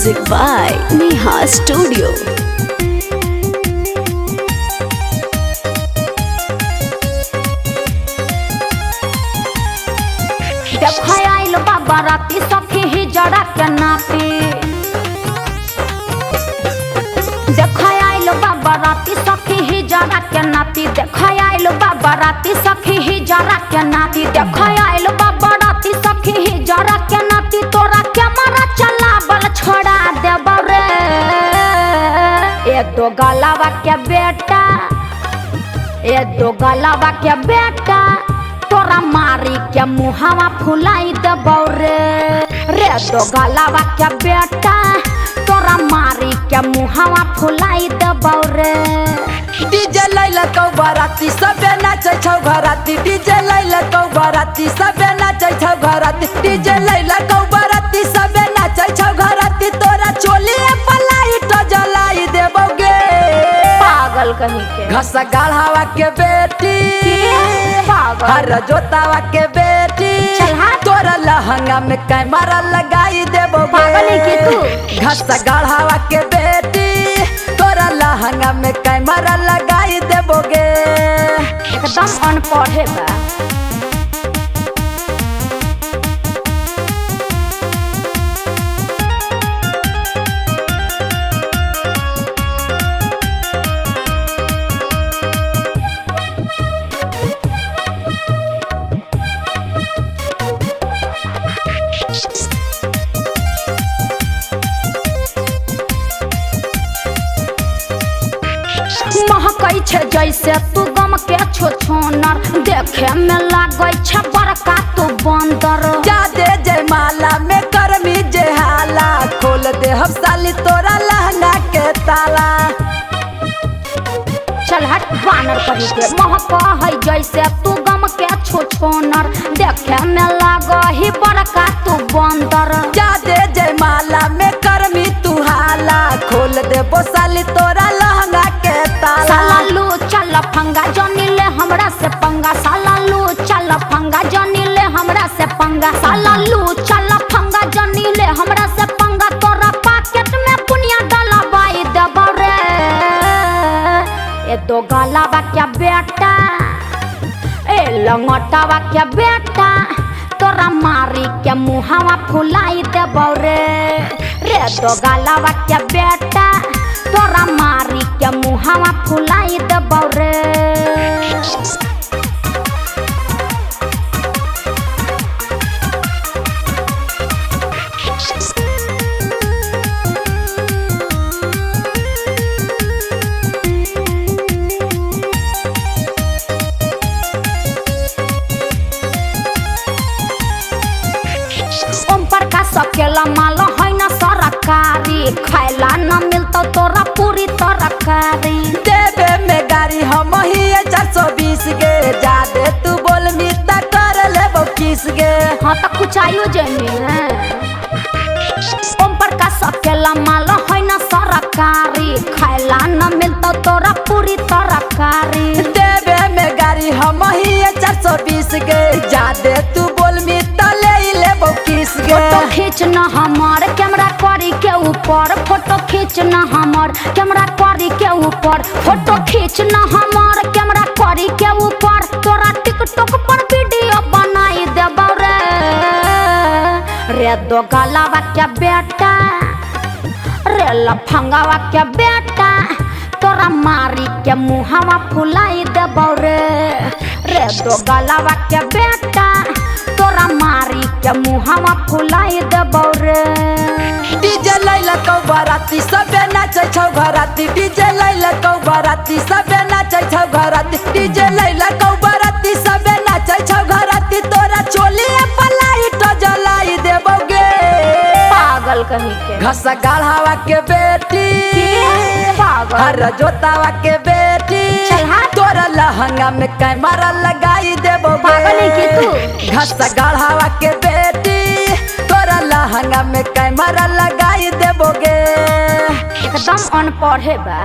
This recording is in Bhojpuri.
Music by Neha Studio. देखो आइल बाबा राती सखी ही जड़ा के नाती। देखो आइल बाबा राती सखी ही जड़ा के नाती। देखो आइल बाबा राती सखी ही जड़ा के नाती। देखो आइल बाबा राती सखी ही जड़ा के नाती। तोरा के मारा चला बल छोड़ा देब रे। ए दो गलावा के बेटा, ए दो गलावा के बेटा, तोरा मारी के मुहावा फुलाई देबौ रे। रे दो गलावा के बेटा, तोरा मारी के मुहावा फुलाई देबौ रे। डीजे लैला कौ बराती सबे नाचै छौ घराती। डीजे लैला कौ बराती सबे नाचै छौ घराती। डीजे लैला कौ बराती सबे नाचै छौ घराती। तोरा चोली पलाई तो जलाई देबौ गे। पागल कहीं के घस गाढ़ावा के बेटी, पागल हर जोतावा के बेटी, चल हाथ। तोरा लहंगा में कैमरा लगाई देबो गे। पागल है कि तू? घस गाढ़ावा के बेटी, तोरा लहंगा में कैमरा लगाई देबो गे। एकदम अनपढ़ है बा। महकै छे जैसे तू गम के छोछोनर। देखे में लागै छे बड़का तू बंदर। जादे जयमाला में करमी जे हाला। खोल दे हम साली तोरा लहंगा के ताला। चल हट बानर कही के। महका है जैसे तू गम के छोछोनर। देखे में लागही बड़का तू बंदर। जादे जयमाला में करमी तू हाला। खोल दे बोसाली तोरा लहंगा के ताला। साला लू चल फंगा जानी ले हमरा से पंगा। साला लू चल फंगा जानी ले हमरा से पंगा। साला लू चल फंगा जानी ले हमरा से पंगा। तोरा पॉकेट में पुनिया डाला बाई देब रे। ए दो गलावा के बेटा, ए लंगटावा के बेटा, तोरा मारी के मुहावा फुलाई देब रे। रे दो गलावा के बेटा, तोरा मारी के मुहावा फुलाई देब रे। ओम प्रकाश अकेला माल है न सरकारी। खाइला न मिलतो तोरा पूरी तरकारी। देवे में गाड़ी हम ही 420 गे। जादे तू बोल मिता कर लेबो किस गे। हाँ तो कुछ आयु जमी है। ओम प्रकाश अकेला माल है न सरकारी। खाइला न मिलतो तोरा पूरी तरकारी। देवे में गाड़ी हम ही 420 गे। जादे तू बोल मिता ले लेबो किस गे। फोटो खींच न हमार कैमरा करी के ऊपर। फोटो खींच न हमार कैमरा करी के ऊपर। फोटो खींच न हमार कैमरा करी के ऊपर। तोरा टिकटॉक पर वीडियो बनाई देब रे। रे दो गलावा के बेटा, रे लफंगावा के बेटा, तोरा मारी के मुहावा फुलाई देब रे। रे दो गलावा के बेटा, तोरा मारी के मुहावा फुलाई देब रे। डीजे लैला कौ बराती सबे नाचै छौ घराती। डीजे लैला कौ बराती सबे नाचै छौ घराती। डीजे लैला कौ बराती सबे नाचै छौ घराती। तोरा चोली पलाई तो जलाई देबौ गे। पागल कहीं के घस गाढ़ावा के बेटी, पागल हर जोतावा के बेटी, चल हाथ। तोरा लहंगा में कैमरा लगाई देबो गे। पागल है कि तू? घस गाढ़ावा के बेटी, तोरा लहंगा में कैमरा लगाई देबो गे। एकदम अनपढ़ है बा।